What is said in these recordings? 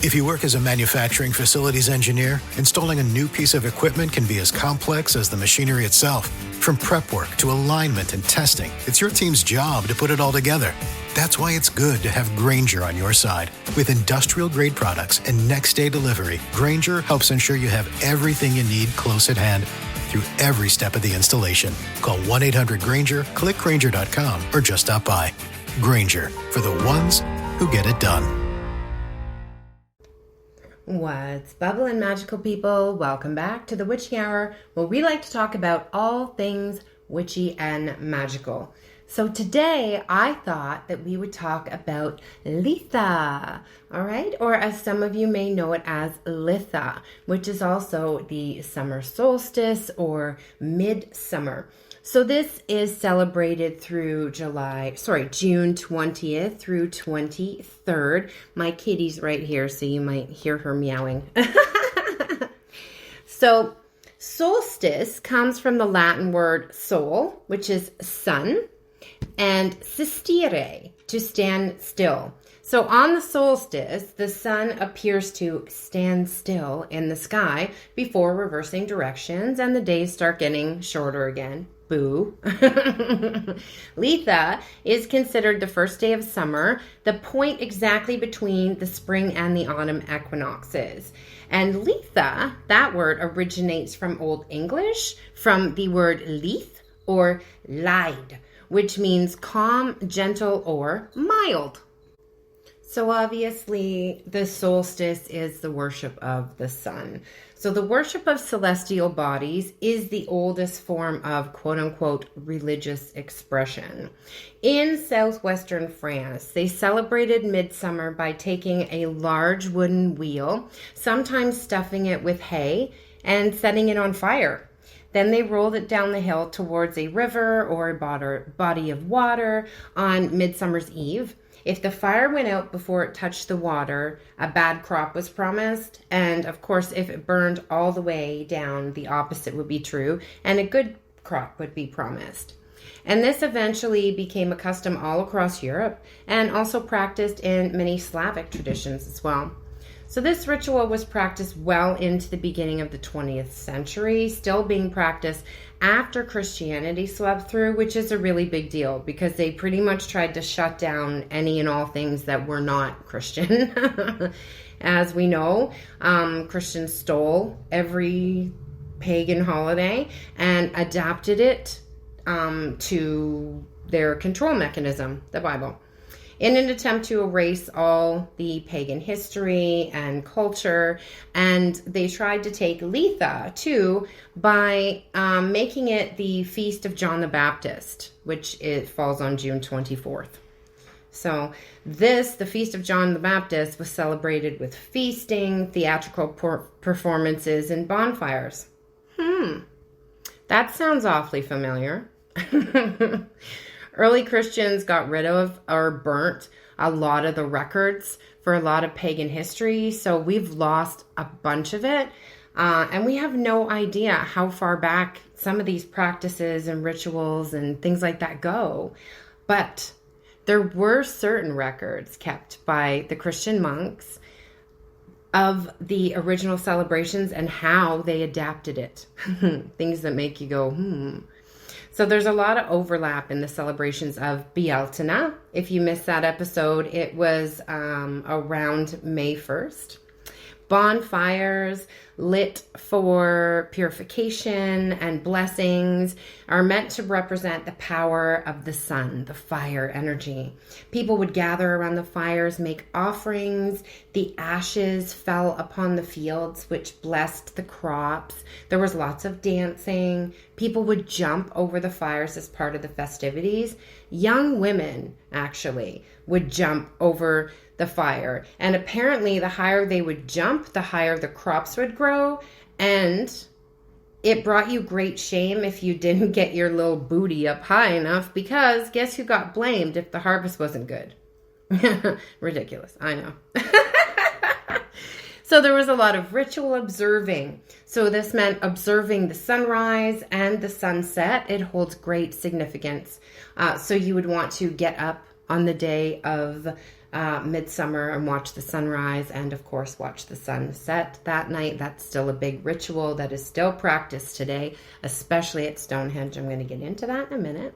If you work as a manufacturing facilities engineer, installing a new piece of equipment can be as complex as the machinery itself. From prep work to alignment and testing, it's your team's job to put it all together. That's why it's good to have Grainger on your side. With industrial-grade products and next-day delivery, Grainger helps ensure you have everything you need close at hand through every step of the installation. Call 1-800-GRAINGER, click Grainger.com, or just stop by. Grainger, for the ones who get it done. What's bubbling, magical people? Welcome back to the Witchy Hour, where we like to talk about all things witchy and magical. So today I thought that we would talk about Litha, all right? Or as some of you may know it as Litha, which is also the summer solstice or midsummer. So this is celebrated through June 20th through 23rd. My kitty's right here, so you might hear her meowing. So solstice comes from the Latin word sol, which is sun, and sistere, to stand still. So on the solstice, the sun appears to stand still in the sky before reversing directions, and the days start getting shorter again. Boo. Litha is considered the first day of summer, the point exactly between the spring and the autumn equinoxes. And Litha, that word originates from Old English, from the word lith or lide, which means calm, gentle, or mild. So obviously, the solstice is the worship of the sun. So the worship of celestial bodies is the oldest form of quote-unquote religious expression. In southwestern France, they celebrated midsummer by taking a large wooden wheel, sometimes stuffing it with hay, and setting it on fire. Then they rolled it down the hill towards a river or a body of water on Midsummer's Eve. If the fire went out before it touched the water, a bad crop was promised. And of course, if it burned all the way down, the opposite would be true, and a good crop would be promised. And this eventually became a custom all across Europe and also practiced in many Slavic traditions as well. So this ritual was practiced well into the beginning of the 20th century, still being practiced after Christianity swept through, which is a really big deal because they pretty much tried to shut down any and all things that were not Christian. As we know, Christians stole every pagan holiday and adapted it to their control mechanism, the Bible, in an attempt to erase all the pagan history and culture. And they tried to take Litha too by making it the Feast of John the Baptist, which it falls on June 24th. So the Feast of John the Baptist, was celebrated with feasting, theatrical performances, and bonfires. That sounds awfully familiar. Early Christians got rid of or burnt a lot of the records for a lot of pagan history, so we've lost a bunch of it, and we have no idea how far back some of these practices and rituals and things like that go. But there were certain records kept by the Christian monks of the original celebrations and how they adapted it. Things that make you go, So there's a lot of overlap in the celebrations of Bealtaina. If you missed that episode, it was around May 1st. Bonfires lit for purification and blessings are meant to represent the power of the sun, the fire energy. People would gather around the fires, make offerings. The ashes fell upon the fields, which blessed the crops. There was lots of dancing. People would jump over the fires as part of the festivities. Young women, actually, would jump over the fire. And apparently the higher they would jump, the higher the crops would grow. And it brought you great shame if you didn't get your little booty up high enough, because guess who got blamed if the harvest wasn't good? Ridiculous, I know. So there was a lot of ritual observing. So this meant observing the sunrise and the sunset. It holds great significance. So you would want to get up on the day of midsummer and watch the sunrise and, of course, watch the sun set that night. That's still a big ritual that is still practiced today, especially at Stonehenge. I'm going to get into that in a minute.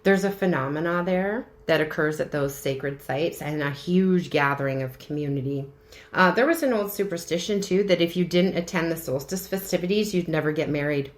There's a phenomena there that occurs at those sacred sites and a huge gathering of community. There was an old superstition, too, that if you didn't attend the solstice festivities, you'd never get married.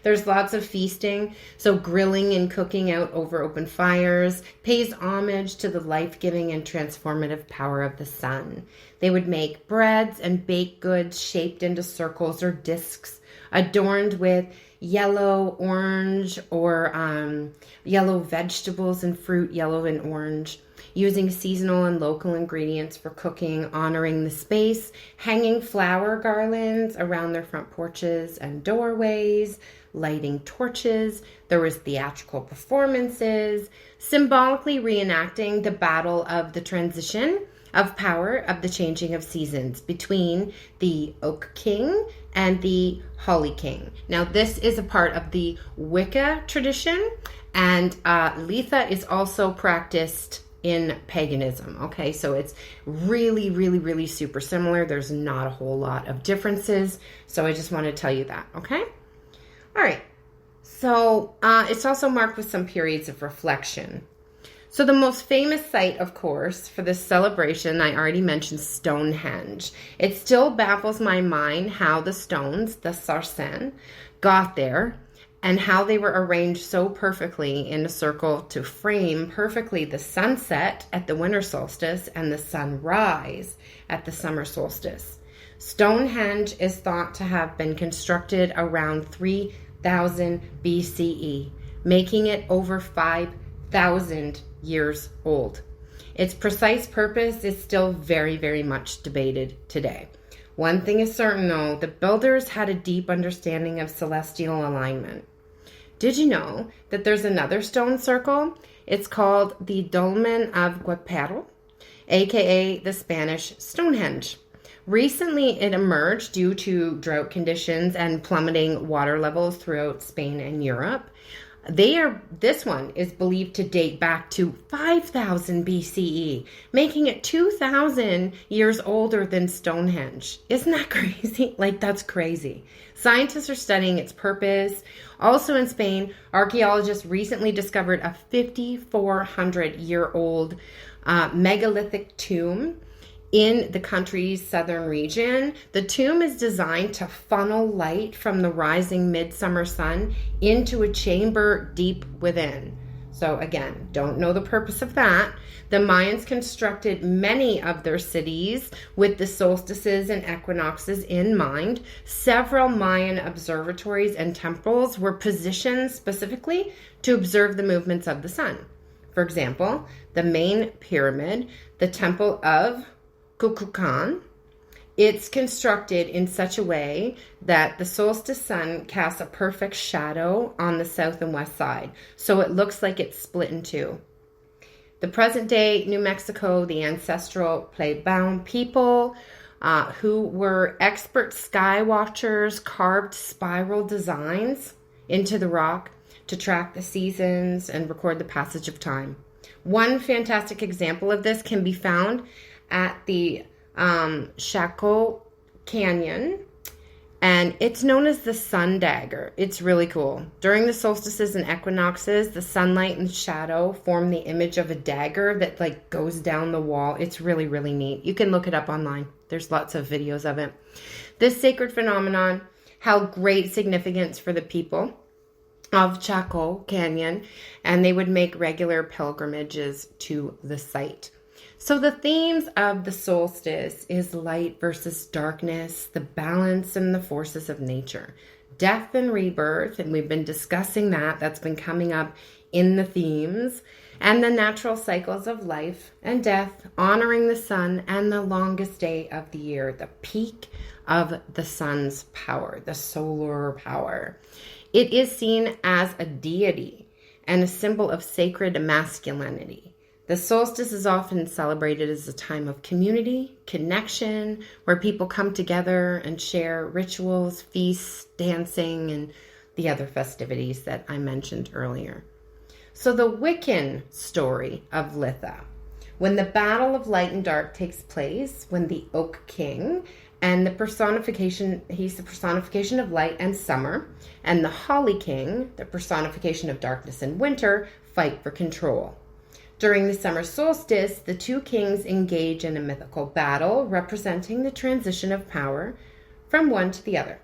There's lots of feasting, so grilling and cooking out over open fires pays homage to the life-giving and transformative power of the sun. They would make breads and baked goods shaped into circles or discs, adorned with yellow, orange, or yellow vegetables and fruit, yellow and orange, using seasonal and local ingredients for cooking, honoring the space, hanging flower garlands around their front porches and doorways, lighting torches. There was theatrical performances, symbolically reenacting the battle of the transition of power of the changing of seasons between the Oak King and the Holly King. Now, this is a part of the Wicca tradition, and Litha is also practiced in paganism. Okay, so it's really, really, really super similar. There's not a whole lot of differences, so I just want to tell you that. Okay, all right. So it's also marked with some periods of reflection. So the most famous site, of course, for this celebration, I already mentioned Stonehenge. It still baffles my mind how the stones, the sarsen, got there and how they were arranged so perfectly in a circle to frame perfectly the sunset at the winter solstice and the sunrise at the summer solstice. Stonehenge is thought to have been constructed around 3000 BCE, making it over 5,000 years old. Its precise purpose is still very, very much debated today. One thing is certain, though, the builders had a deep understanding of celestial alignment. Did you know that there's another stone circle? It's called the Dolmen of Guaperro, aka the Spanish Stonehenge. Recently, it emerged due to drought conditions and plummeting water levels throughout Spain and Europe. This one is believed to date back to 5000 BCE, making it 2000 years older than Stonehenge. Isn't that crazy? Like, that's crazy. Scientists are studying its purpose. Also in Spain, archaeologists recently discovered a 5,400-year-old megalithic tomb in the country's southern region. The tomb is designed to funnel light from the rising midsummer sun into a chamber deep within. So again, don't know the purpose of that. The Mayans constructed many of their cities with the solstices and equinoxes in mind. Several Mayan observatories and temples were positioned specifically to observe the movements of the sun. For example, the main pyramid, the Temple of Kukulkan, it's constructed in such a way that the solstice sun casts a perfect shadow on the south and west side. So it looks like it's split in two. The present day New Mexico, the ancestral Plebão people who were expert sky watchers, carved spiral designs into the rock to track the seasons and record the passage of time. One fantastic example of this can be found at the Chaco Canyon, and it's known as the sun dagger. It's really cool. During the solstices and equinoxes, the sunlight and shadow form the image of a dagger that like goes down the wall. It's really, really neat. You can look it up online. There's lots of videos of it. This sacred phenomenon held great significance for the people of Chaco Canyon, and they would make regular pilgrimages to the site. So the themes of the solstice is light versus darkness, the balance and the forces of nature, death and rebirth, and we've been discussing that. That's been coming up in the themes, and the natural cycles of life and death, honoring the sun and the longest day of the year, the peak of the sun's power, the solar power. It is seen as a deity and a symbol of sacred masculinity. The solstice is often celebrated as a time of community, connection, where people come together and share rituals, feasts, dancing, and the other festivities that I mentioned earlier. So the Wiccan story of Litha. When the battle of light and dark takes place, when the Oak King and he's the personification of light and summer, and the Holly King, the personification of darkness and winter, fight for control. During the summer solstice, the two kings engage in a mythical battle representing the transition of power from one to the other.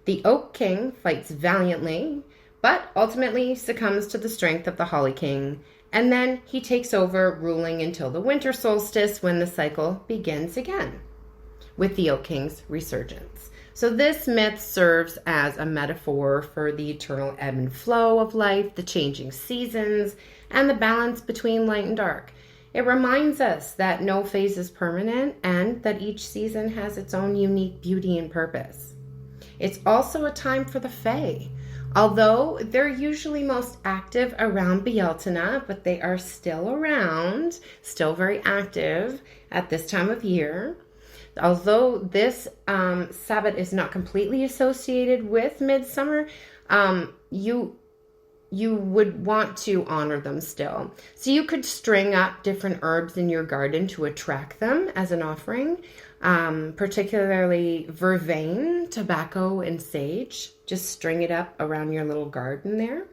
The Oak King fights valiantly, but ultimately succumbs to the strength of the Holly King, and then he takes over, ruling until the winter solstice when the cycle begins again, with the Oak King's resurgence. So this myth serves as a metaphor for the eternal ebb and flow of life, the changing seasons, and the balance between light and dark. It reminds us that no phase is permanent and that each season has its own unique beauty and purpose. It's also a time for the Fae. Although they're usually most active around Bealtaine, but they are still around, still very active at this time of year. Although this Sabbath is not completely associated with Midsummer, you would want to honor them still. So you could string up different herbs in your garden to attract them as an offering, particularly vervain, tobacco, and sage. Just string it up around your little garden there,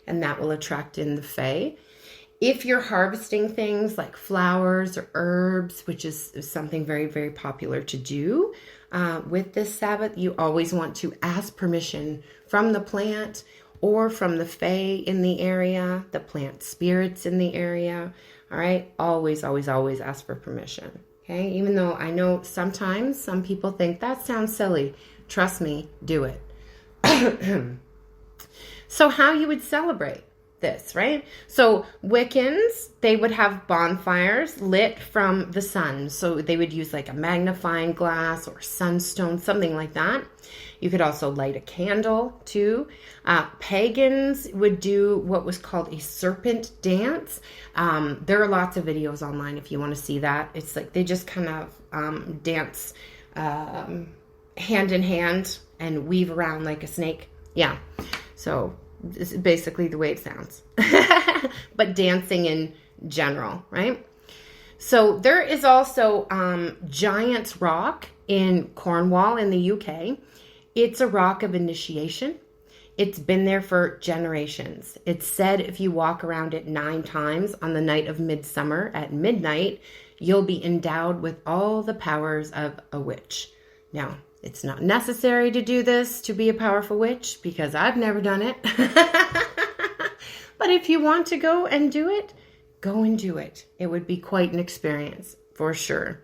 and that will attract in the Fae. If you're harvesting things like flowers or herbs, which is something very, very popular to do with this Sabbath, you always want to ask permission from the plant or from the Fae in the area, the plant spirits in the area. All right, always, always, always ask for permission. Okay, even though I know sometimes some people think that sounds silly. Trust me, do it. So how you would celebrate this, right? So Wiccans, they would have bonfires lit from the sun. So they would use like a magnifying glass or sunstone, something like that. You could also light a candle too. Pagans would do what was called a serpent dance. There are lots of videos online if you want to see that. It's like they just kind of dance hand in hand and weave around like a snake. Yeah. So this is basically the way it sounds. But dancing in general, right? So there is also Giant's Rock in Cornwall in the UK. It's a rock of initiation. It's been there for generations. It's said if you walk around it 9 times on the night of midsummer at midnight, you'll be endowed with all the powers of a witch. Now, it's not necessary to do this to be a powerful witch because I've never done it. But if you want to go and do it, go and do it. It would be quite an experience for sure.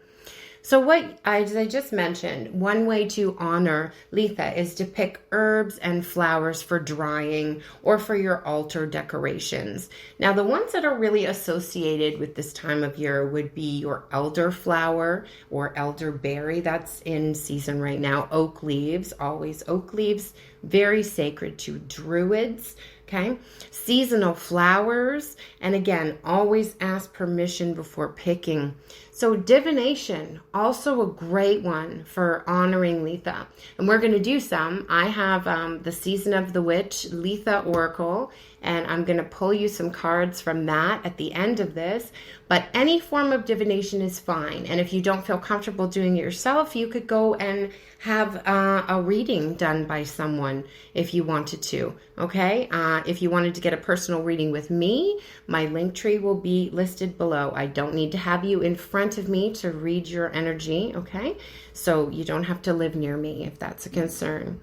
So as I just mentioned, one way to honor Litha is to pick herbs and flowers for drying or for your altar decorations. Now, the ones that are really associated with this time of year would be your elderflower or elderberry. That's in season right now. Oak leaves, always oak leaves, very sacred to druids. Okay, seasonal flowers, and again, always ask permission before picking. So divination, also a great one for honoring Litha. And we're going to do some. I have the Season of the Witch Litha Oracle, and I'm going to pull you some cards from that at the end of this. But any form of divination is fine. And if you don't feel comfortable doing it yourself, you could go and have a reading done by someone if you wanted to. Okay? If you wanted to get a personal reading with me, my link tree will be listed below. I don't need to have you in front of me to read your energy. Okay? So you don't have to live near me if that's a concern.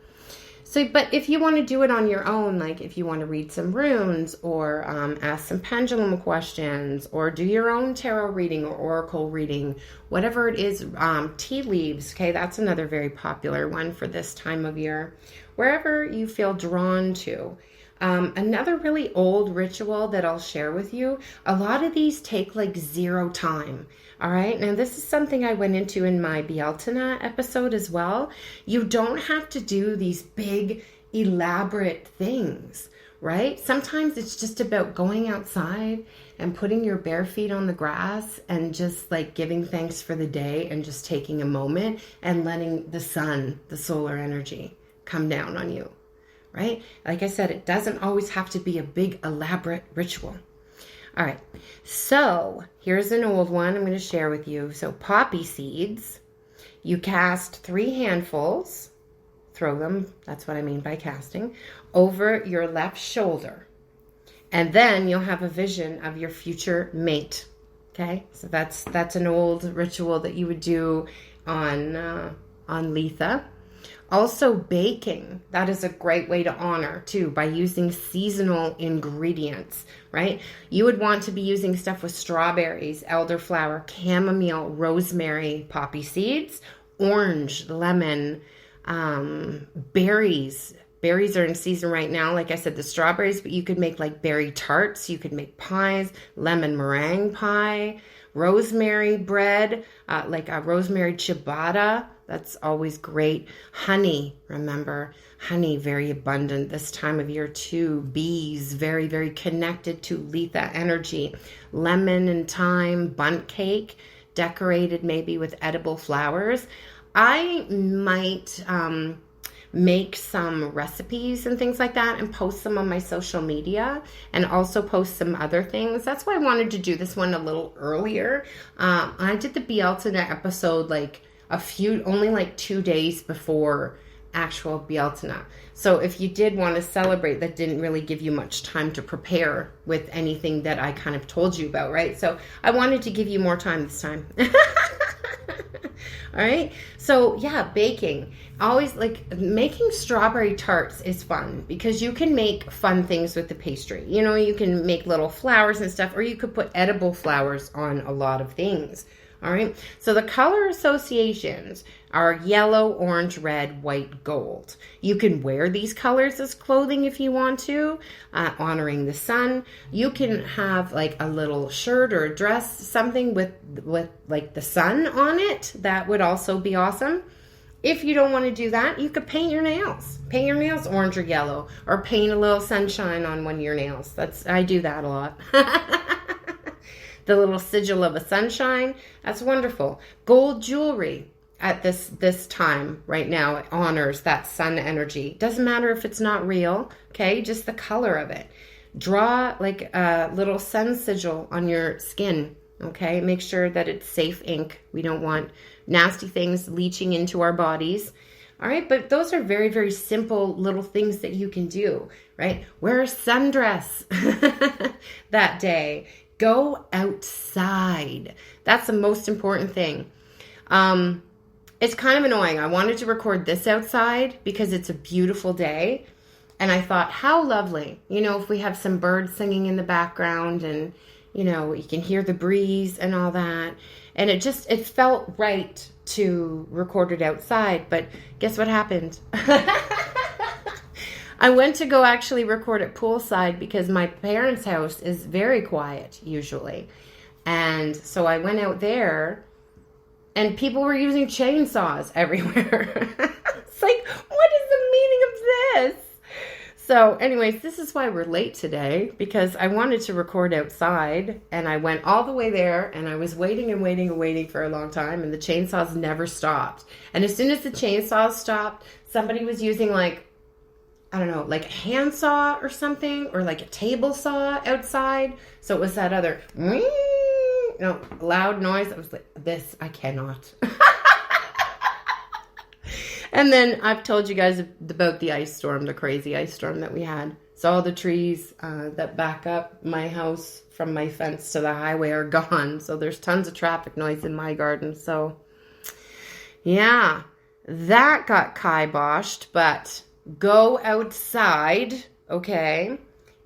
So, but if you want to do it on your own, like if you want to read some runes or ask some pendulum questions or do your own tarot reading or oracle reading, whatever it is, tea leaves, okay, that's another very popular one for this time of year, wherever you feel drawn to. Another really old ritual that I'll share with you, a lot of these take like 0 time. All right. Now, this is something I went into in my Bealtaine episode as well. You don't have to do these big, elaborate things, right? Sometimes it's just about going outside and putting your bare feet on the grass and just like giving thanks for the day and just taking a moment and letting the sun, the solar energy, come down on you. right? Like I said, it doesn't always have to be a big elaborate ritual. All right, so here's an old one I'm going to share with you. So poppy seeds, you cast 3 handfuls, throw them, that's what I mean by casting, over your left shoulder. And then you'll have a vision of your future mate. Okay, so that's an old ritual that you would do on Litha. Also baking, that is a great way to honor too, by using seasonal ingredients, right? You would want to be using stuff with strawberries, elderflower, chamomile, rosemary, poppy seeds, orange, lemon, berries. Berries are in season right now. Like I said, the strawberries, but you could make like berry tarts. You could make pies, lemon meringue pie, rosemary bread, like a rosemary ciabatta. That's always great. Honey, remember, honey, very abundant this time of year too. Bees, very, very connected to Litha energy. Lemon and thyme bundt cake, decorated maybe with edible flowers. I might make some recipes and things like that and post them on my social media, and also post some other things. That's why I wanted to do this one a little earlier. I did the Bealtaine episode like only like 2 days before actual Bealtaine. So if you did want to celebrate, that didn't really give you much time to prepare with anything that I kind of told you about, right? So I wanted to give you more time this time. All right. So yeah, baking. Always like making strawberry tarts is fun because you can make fun things with the pastry. You know, you can make little flowers and stuff, or you could put edible flowers on a lot of things. All right. So the color associations are yellow, orange, red, white, gold. You can wear these colors as clothing if you want to, honoring the sun. You can have like a little shirt or a dress, something with like the sun on it. That would also be awesome. If you don't want to do that, you could paint your nails. Paint your nails orange or yellow, or paint a little sunshine on one of your nails. I do that a lot. The little sigil of a sunshine, that's wonderful. Gold jewelry at this time right now, it honors that sun energy. Doesn't matter if it's not real, okay? Just the color of it. Draw like a little sun sigil on your skin, okay? Make sure that it's safe ink. We don't want nasty things leaching into our bodies. All right, but those are very, very simple little things that you can do, right? Wear a sundress that day. Go outside. That's the most important thing. It's kind of annoying. I wanted to record this outside because it's a beautiful day. And I thought, how lovely. You know, if we have some birds singing in the background and, you know, you can hear the breeze and all that. And it felt right to record it outside. But guess what happened? I went to go actually record it poolside because my parents' house is very quiet usually. And so I went out there and people were using chainsaws everywhere. It's like, what is the meaning of this? So anyways, this is why we're late today, because I wanted to record outside and I went all the way there and I was waiting and waiting and waiting for a long time and the chainsaws never stopped. And as soon as the chainsaws stopped, somebody was using like, I don't know, like a handsaw or something, or like a table saw outside. So it was that other loud noise. I was like, I cannot. And then I've told you guys about the ice storm, the crazy ice storm that we had. So all the trees that back up my house from my fence to the highway are gone. So there's tons of traffic noise in my garden. So yeah, that got kiboshed, but go outside, okay,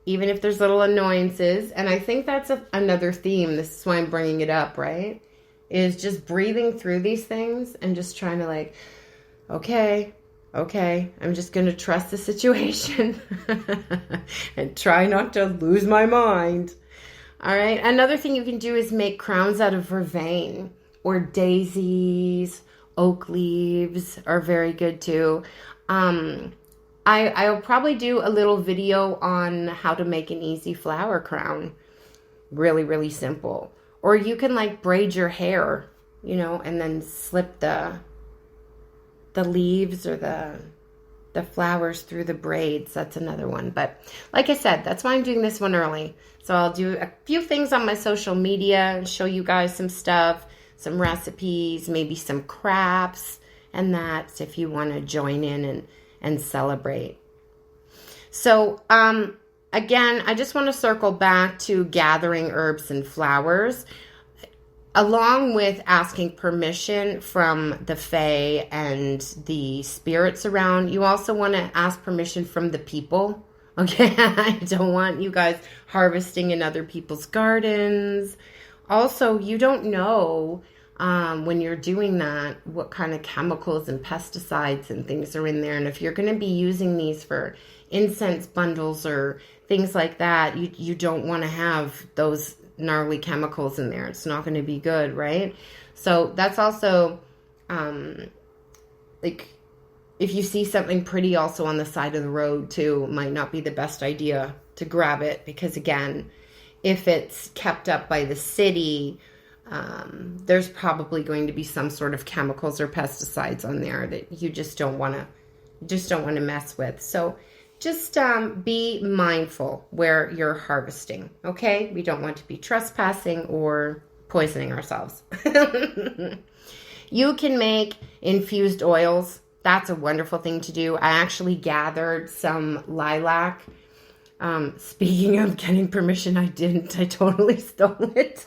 even if there's little annoyances. And I think that's another theme. This is why I'm bringing it up, right? Is just breathing through these things and just trying to like, okay, I'm just going to trust the situation and try not to lose my mind. All right. Another thing you can do is make crowns out of vervain or daisies. Oak leaves are very good too. I'll probably do a little video on how to make an easy flower crown. Really, really simple. Or you can like braid your hair, you know, and then slip the leaves or the flowers through the braids. That's another one. But like I said, that's why I'm doing this one early. So I'll do a few things on my social media and show you guys some stuff, some recipes, maybe some crafts, and that's if you want to join in and celebrate. So, again, I just want to circle back to gathering herbs and flowers. Along with asking permission from the fae and the spirits around, you also want to ask permission from the people. Okay, I don't want you guys harvesting in other people's gardens. Also, you don't know when you're doing that what kind of chemicals and pesticides and things are in there. And if you're going to be using these for incense bundles or things like that, you don't want to have those gnarly chemicals in there. It's not going to be good, right? So that's also like if you see something pretty also on the side of the road too, it might not be the best idea to grab it, because again, if it's kept up by the city, there's probably going to be some sort of chemicals or pesticides on there that you just don't want to mess with. So just be mindful where you're harvesting, okay? We don't want to be trespassing or poisoning ourselves. You can make infused oils. That's a wonderful thing to do. I actually gathered some lilac. Speaking of getting permission, I didn't. I totally stole it.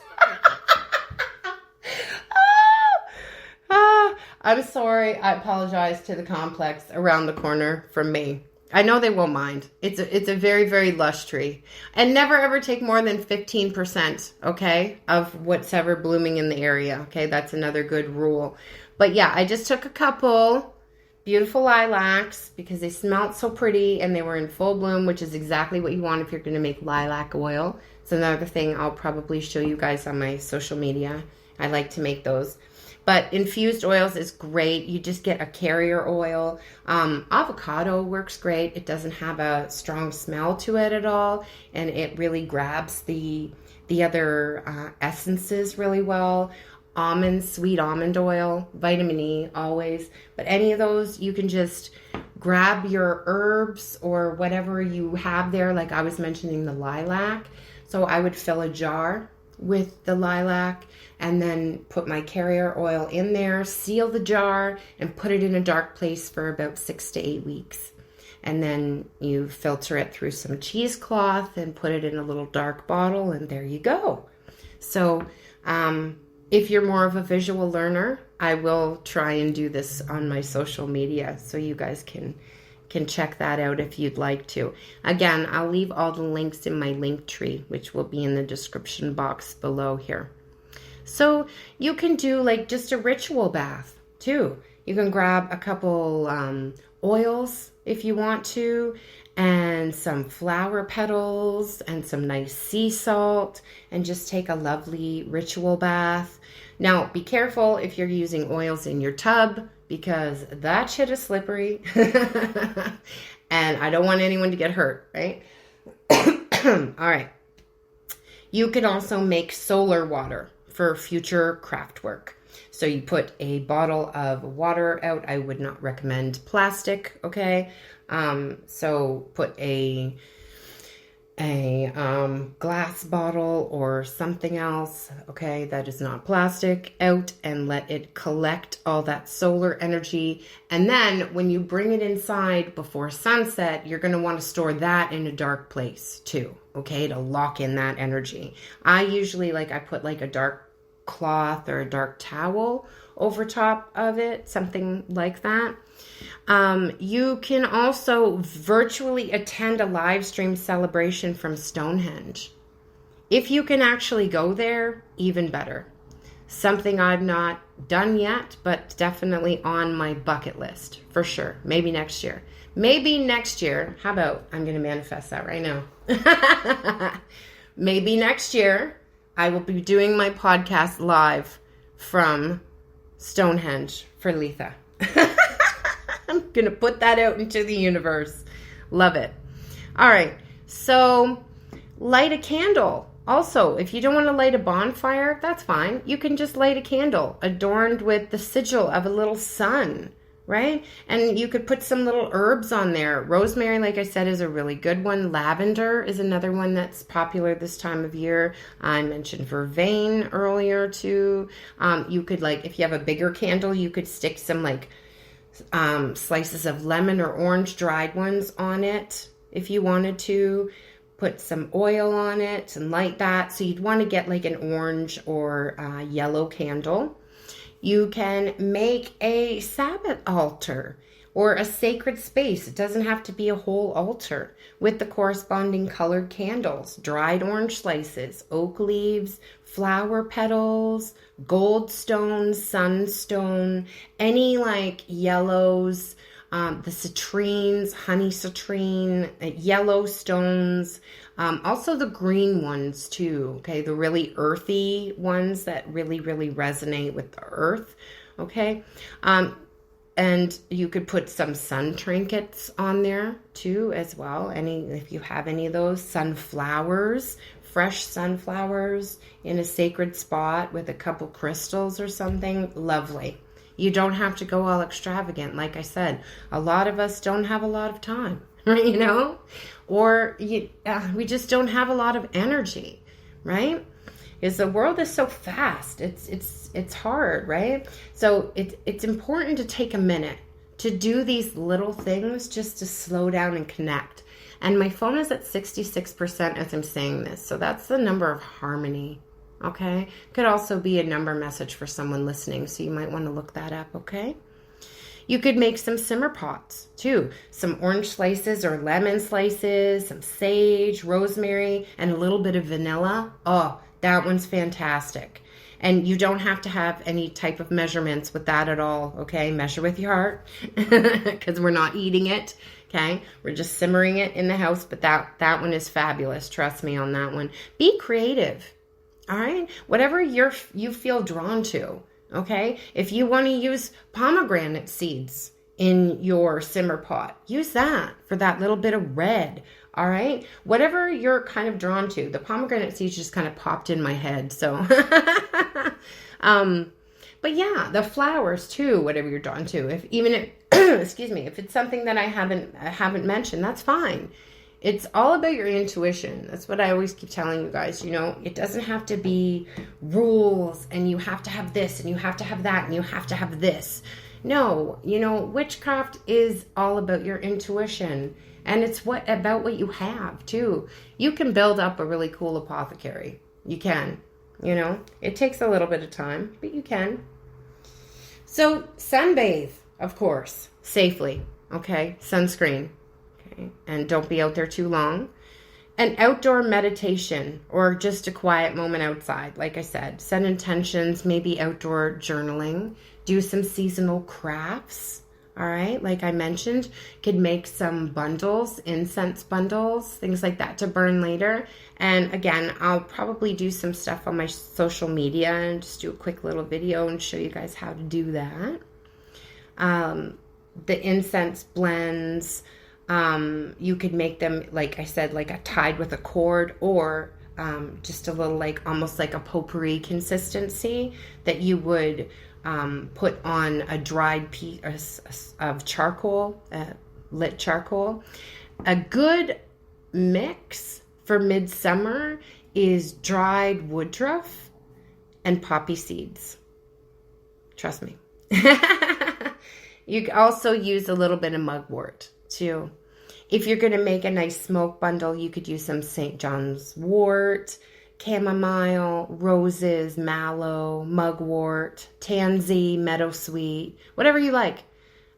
I'm sorry. I apologize to the complex around the corner from me. I know they won't mind. It's a very, very lush tree. And never ever take more than 15%, okay, of what's ever blooming in the area, okay? That's another good rule. But yeah, I just took a couple beautiful lilacs because they smelled so pretty and they were in full bloom, which is exactly what you want if you're going to make lilac oil. It's another thing I'll probably show you guys on my social media. I like to make those. But infused oils is great. You just get a carrier oil. Avocado works great. It doesn't have a strong smell to it at all. And it really grabs the other essences really well. Almonds, sweet almond oil, vitamin E always. But any of those, you can just grab your herbs or whatever you have there. Like I was mentioning the lilac. So I would fill a jar with the lilac and then put my carrier oil in there, seal the jar, and put it in a dark place for about 6 to 8 weeks. And then you filter it through some cheesecloth and put it in a little dark bottle, and there you go. So if you're more of a visual learner, I will try and do this on my social media so you guys can check that out if you'd like to. Again, I'll leave all the links in my link tree, which will be in the description box below here. So you can do like just a ritual bath too. You can grab a couple oils if you want to, and some flower petals and some nice sea salt, and just take a lovely ritual bath. Now, be careful if you're using oils in your tub, because that shit is slippery. And I don't want anyone to get hurt, right? All right. You can also make solar water for future craft work. So you put a bottle of water out. I would not recommend plastic, okay? So put a glass bottle or something else, okay, that is not plastic, out, and let it collect all that solar energy. And then when you bring it inside before sunset, you're going to want to store that in a dark place too, okay, to lock in that energy. I usually I put like a dark cloth or a dark towel over top of it, something like that. You can also virtually attend a live stream celebration from Stonehenge. If you can actually go there, even better. Something I've not done yet, but definitely on my bucket list for sure. Maybe next year. Maybe next year. How about, I'm going to manifest that right now. Maybe next year I will be doing my podcast live from Stonehenge for Litha. I'm going to put that out into the universe. Love it. All right. So light a candle. Also, if you don't want to light a bonfire, that's fine. You can just light a candle adorned with the sigil of a little sun. right? And you could put some little herbs on there. Rosemary, like I said, is a really good one. Lavender is another one that's popular this time of year. I mentioned vervain earlier too. You could, like, if you have a bigger candle, you could stick some like slices of lemon or orange dried ones on it if you wanted to. Put some oil on it and light that. So you'd want to get like an orange or yellow candle. You can make a Sabbath altar or a sacred space. It doesn't have to be a whole altar, with the corresponding colored candles, dried orange slices, oak leaves, flower petals, gold stones, sunstone, any like yellows, the citrines, honey citrine, yellow stones, also the green ones too, okay, the really earthy ones that really, really resonate with the earth, okay, and you could put some sun trinkets on there too as well, if you have any of those, sunflowers, fresh sunflowers in a sacred spot with a couple crystals or something, lovely. You don't have to go all extravagant. Like I said, a lot of us don't have a lot of time, you know, or we just don't have a lot of energy, right? Because the world is so fast. It's hard, right? So it's important to take a minute to do these little things just to slow down and connect. And my phone is at 66% as I'm saying this. So that's the number of harmony. Okay, could also be a number message for someone listening, so you might want to look that up, okay? You could make some simmer pots too, some orange slices or lemon slices, some sage, rosemary, and a little bit of vanilla. Oh, that one's fantastic. And you don't have to have any type of measurements with that at all, okay? Measure with your heart, because we're not eating it, okay? We're just simmering it in the house, but that one is fabulous. Trust me on that one. Be creative. All right, whatever you feel drawn to, okay? If you want to use pomegranate seeds in your simmer pot, use that for that little bit of red, all right? Whatever you're kind of drawn to. The pomegranate seeds just kind of popped in my head, so. But yeah, the flowers too, whatever you're drawn to. Excuse me, if it's something that I haven't mentioned, that's fine. It's all about your intuition. That's what I always keep telling you guys. You know, it doesn't have to be rules and you have to have this and you have to have that and you have to have this. No, you know, witchcraft is all about your intuition, and it's about what you have too. You can build up a really cool apothecary. You can, you know, it takes a little bit of time, but you can. So sunbathe, of course, safely. Okay, sunscreen. And don't be out there too long. An outdoor meditation or just a quiet moment outside. Like I said, set intentions, maybe outdoor journaling. Do some seasonal crafts. All right, like I mentioned, could make some bundles, incense bundles, things like that to burn later. And again, I'll probably do some stuff on my social media and just do a quick little video and show you guys how to do that. The incense blends. You could make them, like I said, like a tied with a cord, or just a little like almost like a potpourri consistency that you would put on a dried piece of charcoal, lit charcoal. A good mix for midsummer is dried woodruff and poppy seeds. Trust me. You can also use a little bit of mugwort too. If you're going to make a nice smoke bundle, you could use some St. John's wort, chamomile, roses, mallow, mugwort, tansy, meadowsweet, whatever you like.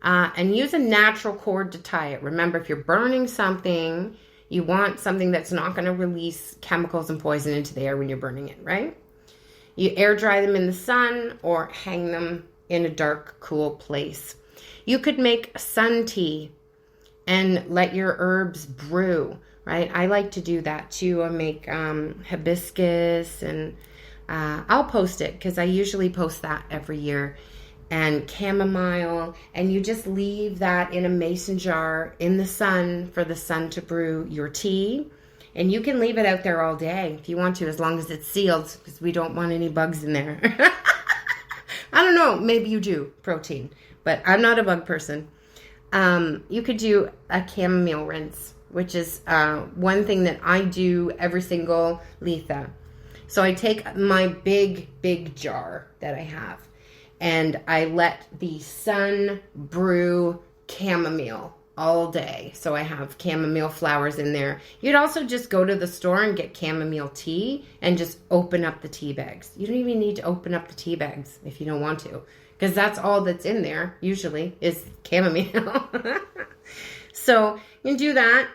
And use a natural cord to tie it. Remember, if you're burning something, you want something that's not going to release chemicals and poison into the air when you're burning it, right? You air dry them in the sun or hang them in a dark, cool place. You could make sun tea and let your herbs brew, right? I like to do that too. I make hibiscus, and I'll post it because I usually post that every year. And chamomile, and you just leave that in a mason jar in the sun for the sun to brew your tea. And you can leave it out there all day if you want to, as long as it's sealed, because we don't want any bugs in there. I don't know, maybe you do, protein. but I'm not a bug person. You could do a chamomile rinse, which is one thing that I do every single Litha. So I take my big jar that I have, and I let the sun brew chamomile all day. So I have chamomile flowers in there. You'd also just go to the store and get chamomile tea and just open up the tea bags. You don't even need to open up the tea bags if you don't want to, because that's all that's in there usually is chamomile. So you can do that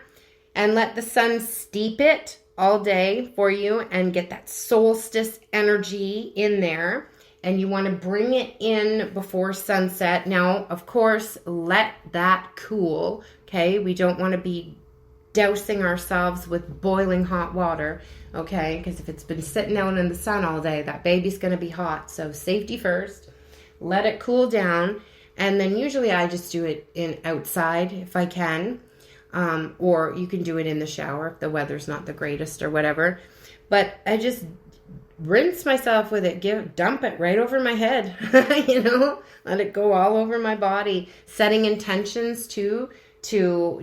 and let the sun steep it all day for you and get that solstice energy in there. And you want to bring it in before sunset. Now, of course, let that cool, okay? We don't want to be dousing ourselves with boiling hot water, okay? Because if it's been sitting out in the sun all day, that baby's going to be hot. So safety first. Let it cool down. And then usually I just do it in outside if I can. Or you can do it in the shower if the weather's not the greatest or whatever. But I just rinse myself with it, dump it right over my head, let it go all over my body, setting intentions to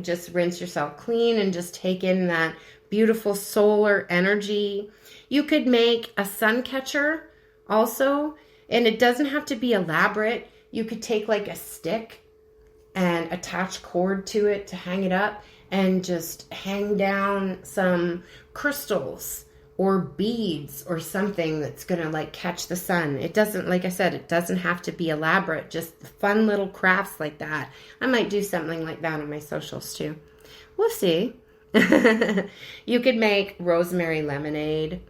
just rinse yourself clean and just take in that beautiful solar energy. You could make a sun catcher also, and it doesn't have to be elaborate. You could take like a stick and attach cord to it to hang it up and just hang down some crystals or beads or something that's going to like catch the sun. It doesn't, like I said, it doesn't have to be elaborate, just fun little crafts like that. I might do something like that on my socials too. We'll see. You could make rosemary lemonade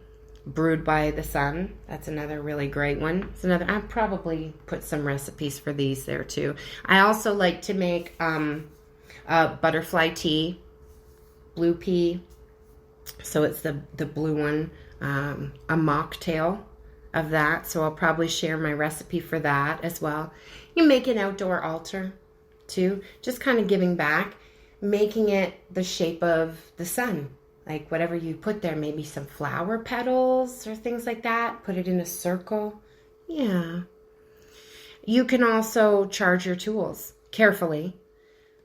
brewed by the sun. That's another really great one. I'll probably put some recipes for these there too. I also like to make butterfly tea, blue pea. So it's the blue one, a mocktail of that. So I'll probably share my recipe for that as well. You make an outdoor altar too, just kind of giving back, making it the shape of the sun. Like whatever you put there, maybe some flower petals or things like that. Put it in a circle. Yeah. You can also charge your tools carefully.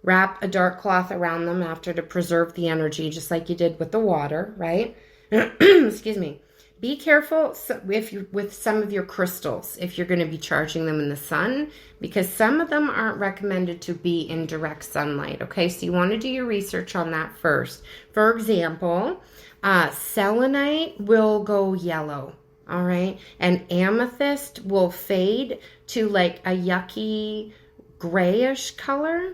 Wrap a dark cloth around them after to preserve the energy, just like you did with the water, right? Excuse me. Be careful with some of your crystals if you're going to be charging them in the sun, because some of them aren't recommended to be in direct sunlight, okay? So you want to do your research on that first. For example, selenite will go yellow, all right? And amethyst will fade to like a yucky grayish color.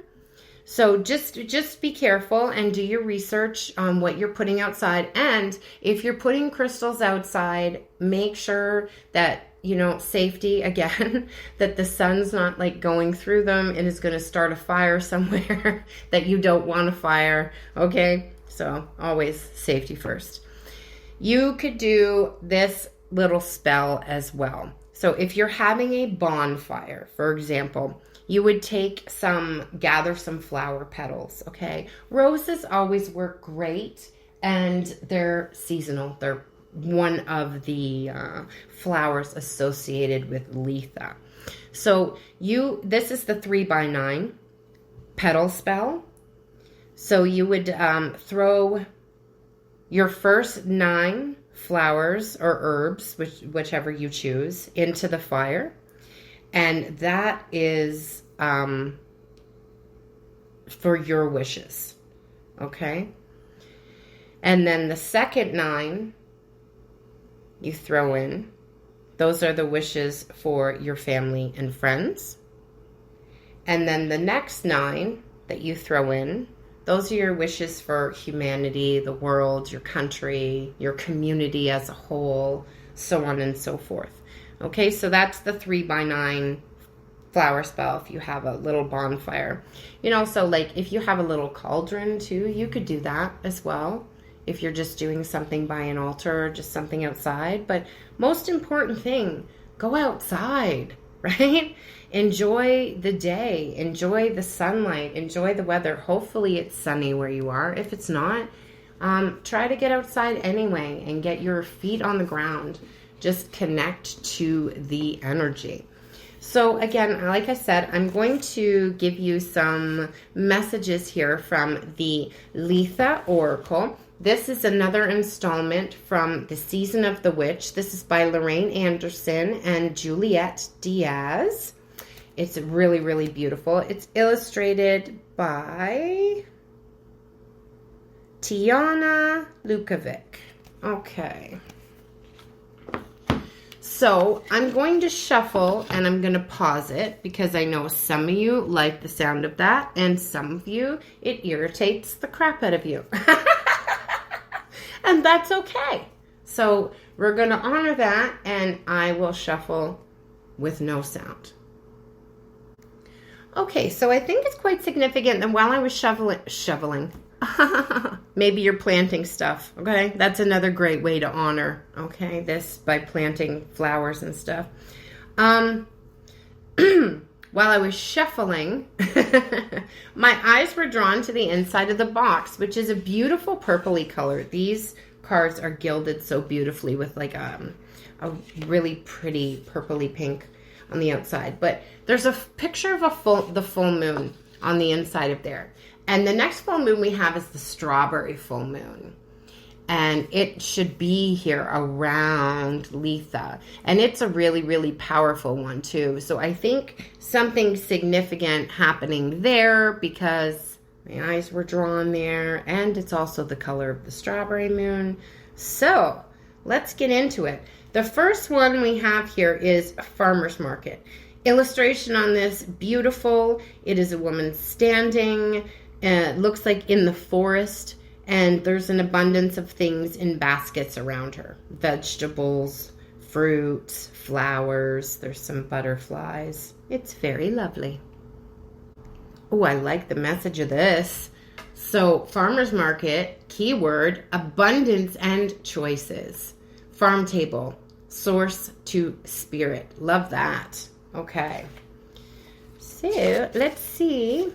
So just be careful and do your research on what you're putting outside. And if you're putting crystals outside, make sure that, safety again, that the sun's not like going through them and is going to start a fire somewhere that you don't want to fire. Okay. So always safety first. You could do this little spell as well. So if you're having a bonfire, for example, you would gather some flower petals, okay? Roses always work great, and they're seasonal. They're one of the flowers associated with Litha. So this is the 3x9 petal spell. So you would throw your first 9 flowers or herbs, whichever you choose, into the fire. And that is for your wishes, okay? And then the second 9 you throw in. Those are the wishes for your family and friends. And then the next 9 that you throw in, those are your wishes for humanity, the world, your country, your community as a whole, so on and so forth. Okay, so that's the 3x9 flower spell if you have a little bonfire. So like if you have a little cauldron too, you could do that as well. If you're just doing something by an altar or just something outside. But most important thing, go outside, right? Enjoy the day, enjoy the sunlight, enjoy the weather. Hopefully it's sunny where you are. If it's not, try to get outside anyway and get your feet on the ground. Just connect to the energy. So again, like I said, I'm going to give you some messages here from the Litha Oracle. This is another installment from The Season of the Witch. This is by Lorraine Anderson and Juliette Diaz. It's really, really beautiful. It's illustrated by Tiana Lukovic. Okay. So I'm going to shuffle and I'm going to pause it because I know some of you like the sound of that and some of you, it irritates the crap out of you. And that's okay. So we're going to honor that and I will shuffle with no sound. Okay, so I think it's quite significant that while I was shoveling, maybe you're planting stuff, okay? That's another great way to honor, okay, this by planting flowers and stuff. While I was shuffling, my eyes were drawn to the inside of the box, which is a beautiful purpley color. These cards are gilded so beautifully with like a really pretty purpley pink on the outside. But there's a picture of the full moon on the inside of there. And the next full moon we have is the strawberry full moon. And it should be here around Litha. And it's a really, really powerful one too. So I think something significant happening there because my eyes were drawn there. And it's also the color of the strawberry moon. So let's get into it. The first one we have here is a farmer's market. Illustration on this, beautiful. It is a woman standing. It looks like in the forest, and there's an abundance of things in baskets around her. Vegetables, fruits, flowers. There's some butterflies. It's very lovely. Oh, I like the message of this. So, farmer's market, keyword, abundance and choices. Farm table, source to spirit. Love that. Okay. So, let's see.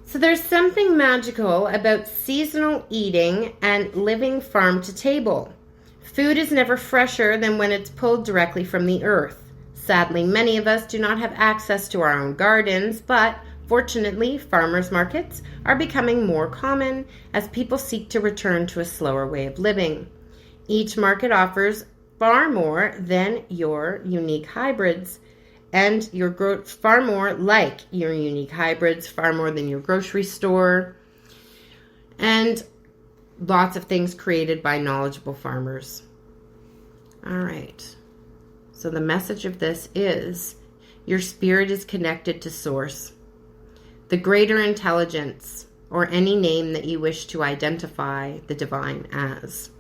So there's something magical about seasonal eating and living farm to table. Food is never fresher than when it's pulled directly from the earth. Sadly, many of us do not have access to our own gardens, but fortunately, farmers markets are becoming more common as people seek to return to a slower way of living. Each market offers far more than your unique hybrids. And far more like your unique hybrids, far more than your grocery store. And lots of things created by knowledgeable farmers. All right. So the message of this is your spirit is connected to source. The greater intelligence, or any name that you wish to identify the divine as.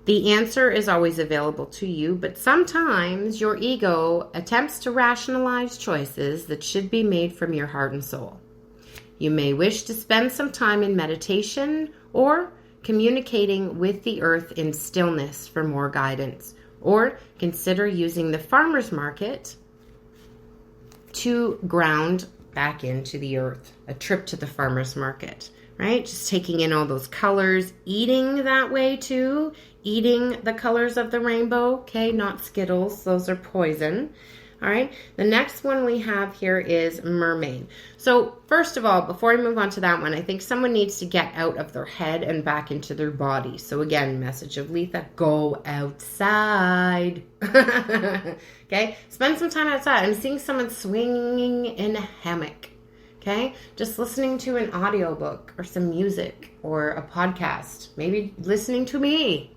The answer is always available to you, but sometimes your ego attempts to rationalize choices that should be made from your heart and soul. You may wish to spend some time in meditation or communicating with the earth in stillness for more guidance, or consider using the farmer's market to ground back into the earth. A trip to the farmer's market, right? Just taking in all those colors, eating that way too. Eating the colors of the rainbow, okay, not Skittles, those are poison. All right, the next one we have here is mermaid. So first of all, before I move on to that one, I think someone needs to get out of their head and back into their body. So again, message of Litha, go outside. Okay, spend some time outside. I'm seeing someone swinging in a hammock. Okay, just listening to an audiobook or some music or a podcast. Maybe listening to me.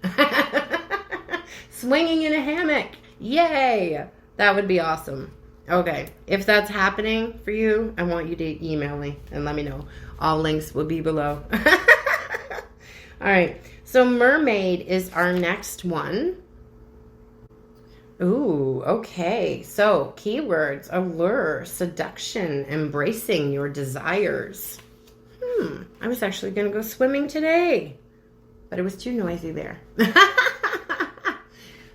Swinging in a hammock. Yay! That would be awesome. Okay, if that's happening for you, I want you to email me and let me know. All links will be below. All right, so mermaid is our next one. Ooh, okay. So, keywords, allure, seduction, embracing your desires. I was actually going to go swimming today, but it was too noisy there.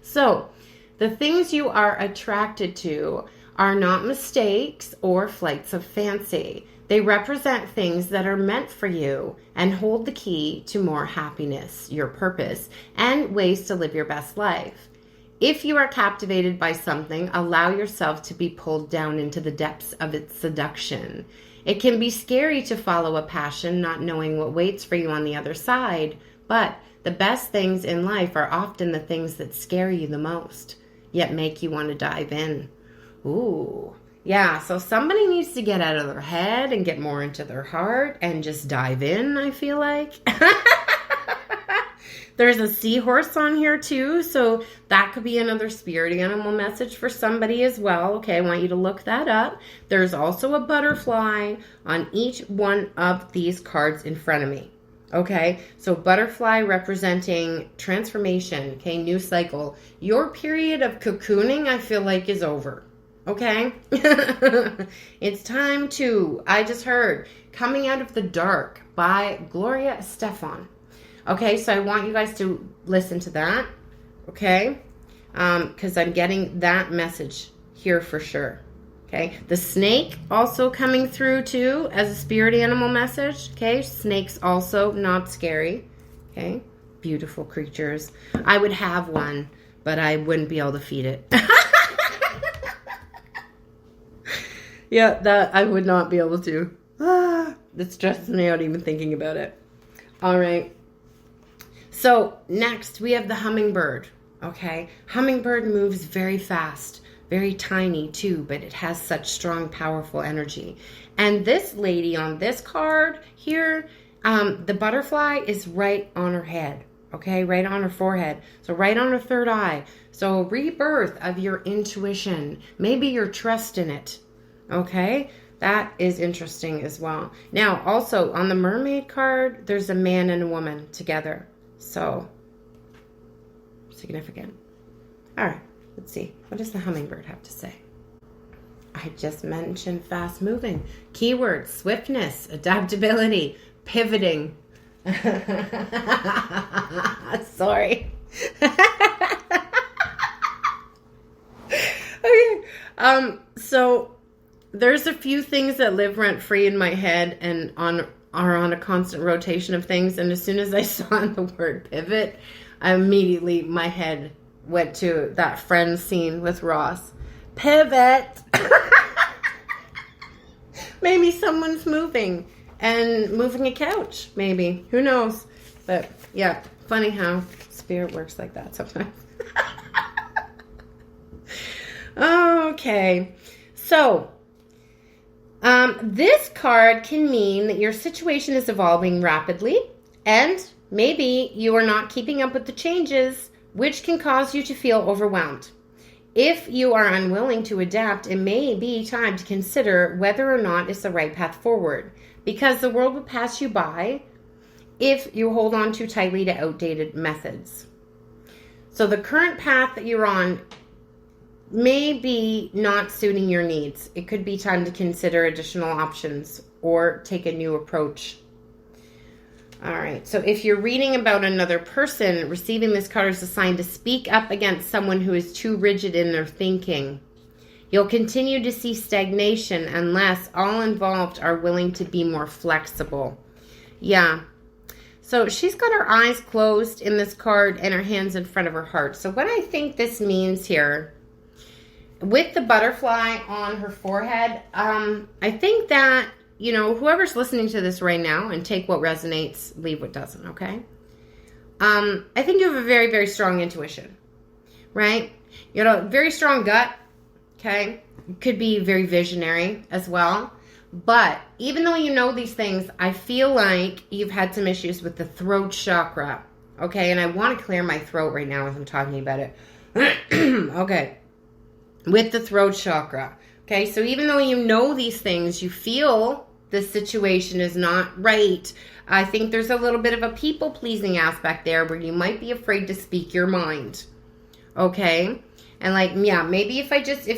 So, the things you are attracted to are not mistakes or flights of fancy. They represent things that are meant for you and hold the key to more happiness, your purpose, and ways to live your best life. If you are captivated by something, allow yourself to be pulled down into the depths of its seduction. It can be scary to follow a passion, not knowing what waits for you on the other side, but the best things in life are often the things that scare you the most, yet make you want to dive in. Ooh, yeah, so somebody needs to get out of their head and get more into their heart and just dive in, I feel like. There's a seahorse on here too, so that could be another spirit animal message for somebody as well. Okay, I want you to look that up. There's also a butterfly on each one of these cards in front of me. Okay, so butterfly representing transformation, okay, new cycle. Your period of cocooning, I feel like, is over. Okay? It's time to, I just heard, Coming Out of the Dark by Gloria Estefan. Okay, so I want you guys to listen to that, okay? Because I'm getting that message here for sure, okay? The snake also coming through too as a spirit animal message, okay? Snakes also not scary, okay? Beautiful creatures. I would have one, but I wouldn't be able to feed it. Yeah, that I would not be able to. That stresses me out even thinking about it. All right. So next we have the hummingbird, okay? Hummingbird moves very fast, very tiny too, but it has such strong, powerful energy. And this lady on this card here, the butterfly is right on her head, okay? Right on her forehead. So right on her third eye. So a rebirth of your intuition, maybe your trust in it, okay? That is interesting as well. Now, also on the mermaid card, there's a man and a woman together. So, significant. All right, let's see. What does the hummingbird have to say? I just mentioned fast moving. Keywords: swiftness, adaptability, pivoting. Sorry. Okay. So there's a few things that live rent free in my head and are on a constant rotation of things, and as soon as I saw the word pivot, my head went to that Friends scene with Ross. Pivot! Maybe someone's moving a couch, maybe. Who knows? But yeah, funny how spirit works like that sometimes. Okay, so this card can mean that your situation is evolving rapidly, and maybe you are not keeping up with the changes, which can cause you to feel overwhelmed. If you are unwilling to adapt, it may be time to consider whether or not it's the right path forward, because the world will pass you by if you hold on too tightly to outdated methods. So the current path that you're on may be not suiting your needs. It could be time to consider additional options or take a new approach. All right, so if you're reading about another person, receiving this card is a sign to speak up against someone who is too rigid in their thinking. You'll continue to see stagnation unless all involved are willing to be more flexible. Yeah. So she's got her eyes closed in this card and her hands in front of her heart. So what I think this means here, with the butterfly on her forehead, I think that, whoever's listening to this right now, and take what resonates, leave what doesn't, okay? I think you have a very, very strong intuition, right? Very strong gut, okay? Could be very visionary as well. But even though you know these things, I feel like you've had some issues with the throat chakra, okay? And I want to clear my throat right now as I'm talking about it. Okay. With the throat chakra. Okay, so even though you know these things, you feel the situation is not right. I think there's a little bit of a people-pleasing aspect there where you might be afraid to speak your mind. Okay? And maybe if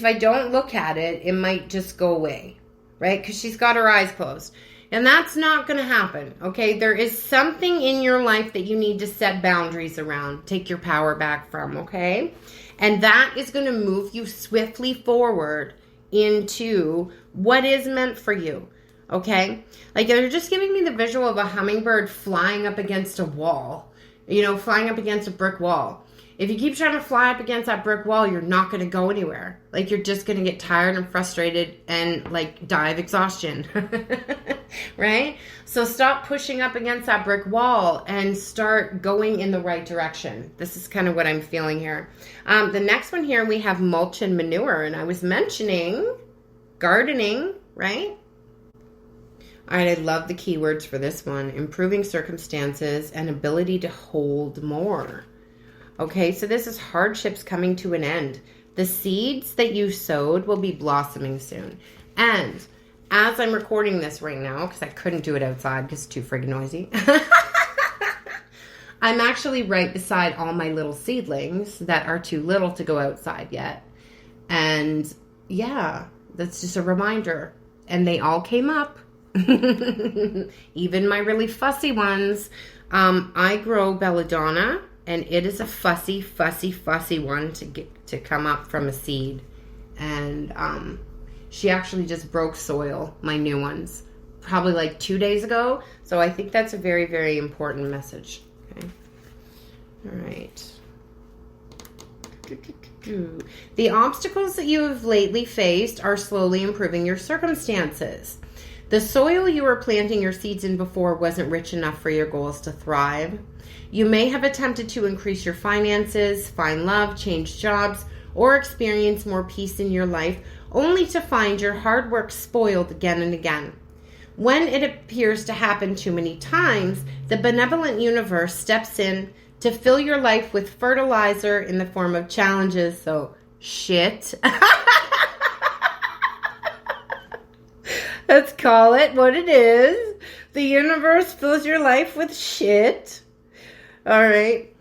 I don't look at it, it might just go away. Right? Because she's got her eyes closed. And that's not going to happen. Okay? There is something in your life that you need to set boundaries around. Take your power back from. Okay? And that is going to move you swiftly forward into what is meant for you, okay? They're just giving me the visual of a hummingbird flying up against a wall, flying up against a brick wall. If you keep trying to fly up against that brick wall, you're not going to go anywhere. Like, you're just going to get tired and frustrated and, like, die of exhaustion. Right? So stop pushing up against that brick wall and start going in the right direction. This is kind of what I'm feeling here. The next one here, we have mulch and manure. And I was mentioning gardening, right? All right, I love the keywords for this one. Improving circumstances and ability to hold more. Okay, so this is hardships coming to an end. The seeds that you sowed will be blossoming soon. And as I'm recording this right now, because I couldn't do it outside because it's too friggin' noisy, I'm actually right beside all my little seedlings that are too little to go outside yet. And yeah, that's just a reminder. And they all came up. Even my really fussy ones. I grow belladonna, and it is a fussy one to come up from a seed. And she actually just broke soil, my new ones, probably like 2 days ago. So I think that's a very, very important message. Okay. All right. The obstacles that you have lately faced are slowly improving your circumstances. The soil you were planting your seeds in before wasn't rich enough for your goals to thrive. You may have attempted to increase your finances, find love, change jobs, or experience more peace in your life, only to find your hard work spoiled again and again. When it appears to happen too many times, the benevolent universe steps in to fill your life with fertilizer in the form of challenges. So, shit. Let's call it what it is. The universe fills your life with shit. All right.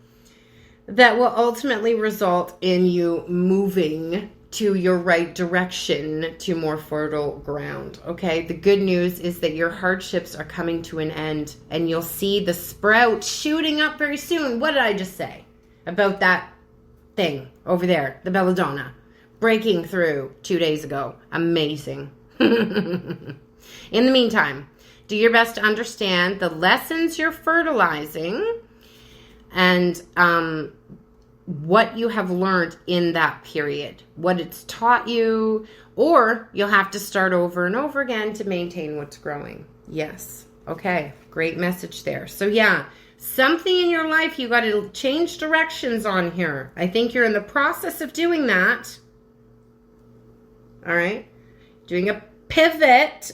That will ultimately result in you moving to your right direction, to more fertile ground. Okay. The good news is that your hardships are coming to an end, and you'll see the sprout shooting up very soon. What did I just say about that thing over there? The belladonna breaking through 2 days ago. Amazing. In the meantime, do your best to understand the lessons you're fertilizing and what you have learned in that period, what it's taught you, or you'll have to start over and over again to maintain what's growing. Yes. Okay. Great message there. So yeah, something in your life you got to change directions on here. I think you're in the process of doing that. All right. Doing a pivot.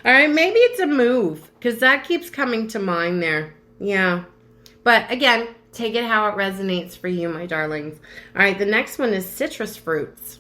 All right, maybe it's a move, because that keeps coming to mind there. Yeah. But again, take it how it resonates for you, my darlings. All right, the next one is citrus fruits.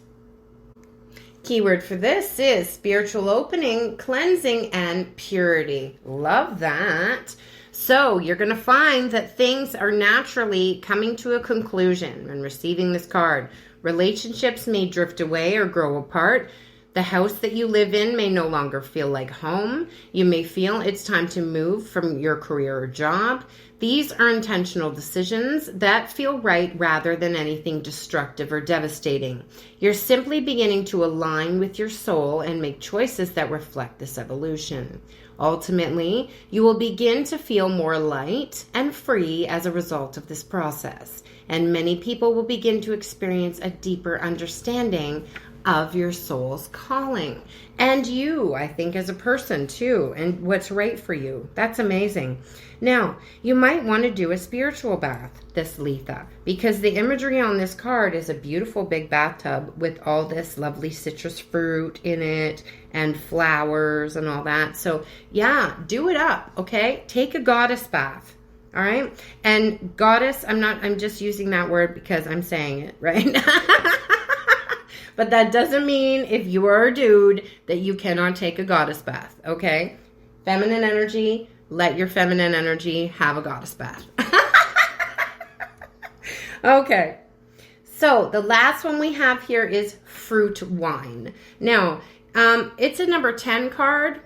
Keyword for this is spiritual opening, cleansing, and purity. Love that. So you're going to find that things are naturally coming to a conclusion when receiving this card. Relationships may drift away or grow apart. The house that you live in may no longer feel like home. You may feel it's time to move from your career or job. These are intentional decisions that feel right rather than anything destructive or devastating. You're simply beginning to align with your soul and make choices that reflect this evolution. Ultimately, you will begin to feel more light and free as a result of this process. And many people will begin to experience a deeper understanding of your soul's calling. And you, I think, as a person too, and what's right for you. That's amazing. Now, you might want to do a spiritual bath, this Litha, because the imagery on this card is a beautiful big bathtub with all this lovely citrus fruit in it and flowers and all that. So yeah, do it up, okay? Take a goddess bath. All right. And goddess, I'm just using that word because I'm saying it, right? But that doesn't mean if you are a dude that you cannot take a goddess bath, okay? Feminine energy, let your feminine energy have a goddess bath. Okay. So the last one we have here is fruit wine. Now, it's a number 10 card.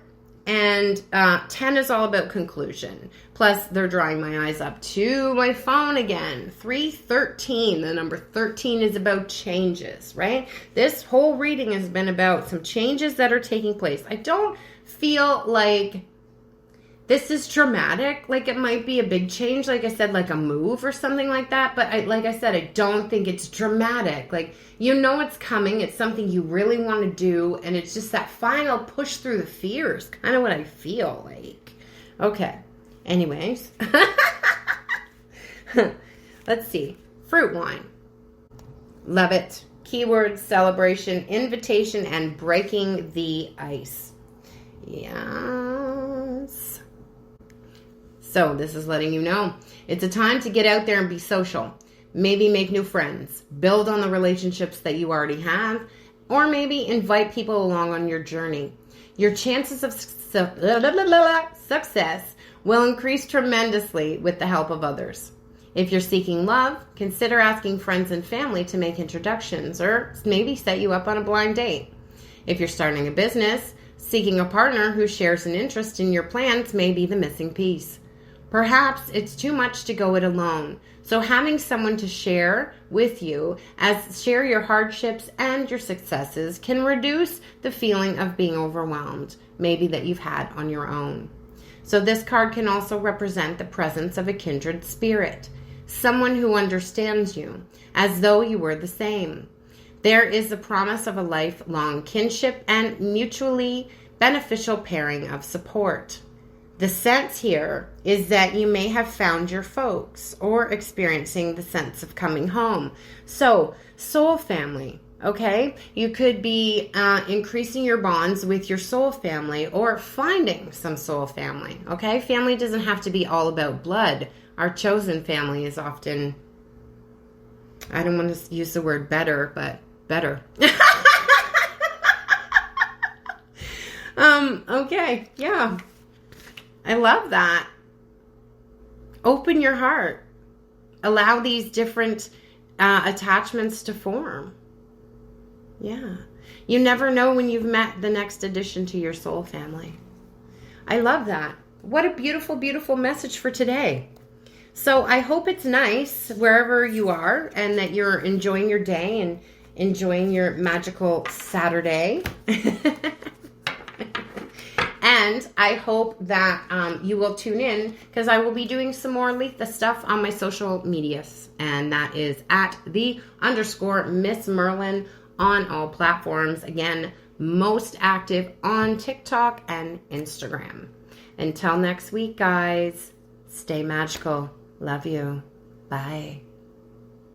And 10 is all about conclusion. Plus, they're drawing my eyes up to my phone again. 313. The number 13 is about changes, right? This whole reading has been about some changes that are taking place. I don't feel like this is dramatic. Like, it might be a big change, like I said, like a move or something like that. But like I said, I don't think it's dramatic. Like, you know it's coming. It's something you really want to do. And it's just that final push through the fears. Kind of what I feel like. Okay. Anyways. Let's see. Fruit wine. Love it. Keywords, celebration, invitation, and breaking the ice. Yes. So this is letting you know it's a time to get out there and be social. Maybe make new friends. Build on the relationships that you already have. Or maybe invite people along on your journey. Your chances of success will increase tremendously with the help of others. If you're seeking love, consider asking friends and family to make introductions or maybe set you up on a blind date. If you're starting a business, seeking a partner who shares an interest in your plans may be the missing piece. Perhaps it's too much to go it alone, so having someone to share with you, share your hardships and your successes, can reduce the feeling of being overwhelmed, maybe that you've had on your own. So this card can also represent the presence of a kindred spirit, someone who understands you, as though you were the same. There is a promise of a lifelong kinship and mutually beneficial pairing of support. The sense here is that you may have found your folks or experiencing the sense of coming home. So, soul family, okay? You could be increasing your bonds with your soul family or finding some soul family, okay? Family doesn't have to be all about blood. Our chosen family is often, I don't want to use the word better, but better. Okay, yeah. I love that. Open your heart. Allow these different attachments to form. Yeah. You never know when you've met the next addition to your soul family. I love that. What a beautiful, beautiful message for today. So I hope it's nice wherever you are and that you're enjoying your day and enjoying your magical Saturday. And I hope that you will tune in because I will be doing some more Litha stuff on my social medias. And that is at _Miss Merlin on all platforms. Again, most active on TikTok and Instagram. Until next week, guys, stay magical. Love you. Bye.